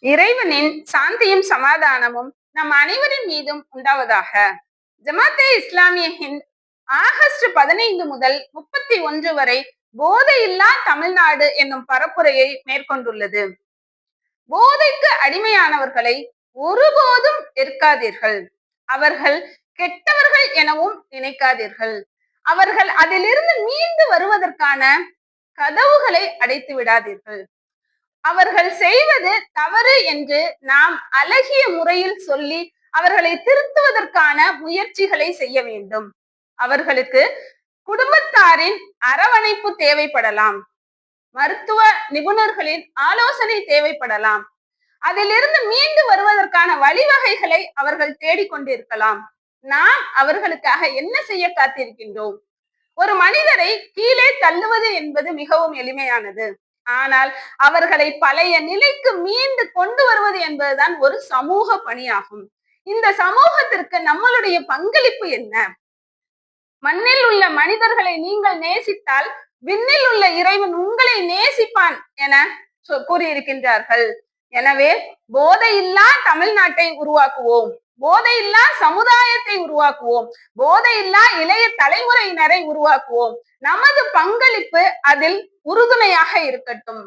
இறைவனின் சாந்தியும் சமாதானமும் நம் அனைவரின் மீதும் உண்டாவதாக. ஜமாத்தே இஸ்லாமிய ஹிந்த் ஆகஸ்ட் 15 முதல் 31 வரை போதையில்லா தமிழ்நாடு என்னும் பரப்புரையை மேற்கொண்டுள்ளது. போதைக்கு அடிமையானவர்களை ஒருபோதும் ஏற்காதீர்கள். அவர்கள் கெட்டவர்கள் எனவும் நினைக்காதீர்கள். அவர்கள் அதிலிருந்து மீண்டு வருவதற்கான கதவுகளை அடைத்து விடாதீர்கள். அவர்கள் செய்வது தவறு என்று நாம் அழகிய முறையில் சொல்லி அவர்களை திருத்துவதற்கான முயற்சிகளை செய்ய வேண்டும். அவர்களுக்கு குடும்பத்தாரின் அரவணைப்பு தேவைப்படலாம். மருத்துவ நிபுணர்களின் ஆலோசனை தேவைப்படலாம். அதிலிருந்து மீண்டு வருவதற்கான வழிவகைகளை அவர்கள் தேடிக்கொண்டிருக்கலாம். நாம் அவர்களுக்காக என்ன செய்ய காத்திருக்கின்றோம்? ஒரு மனிதரை கீழே தள்ளுவது என்பது மிகவும் எளிமையானது. ஆனால் அவர்களை பழைய நிலைக்கு மீண்டு கொண்டு வருவது என்பதுதான் ஒரு சமூக பணியாகும். இந்த சமூகத்திற்கு நம்மளுடைய பங்களிப்பு என்ன? மண்ணில் உள்ள மனிதர்களை நீங்கள் நேசித்தால் விண்ணில் உள்ள இறைவன் உங்களை நேசிப்பான் என கூறியிருக்கின்றார்கள். எனவே போதையில்லா தமிழ்நாட்டை உருவாக்குவோம். போதையில்லா சமுதாயத்தை உருவாக்குவோம். போதையில்லா இளைய தலைமுறையினரை உருவாக்குவோம். நமது பங்களிப்பு அதில் உறுதுணையாக இருக்கட்டும்.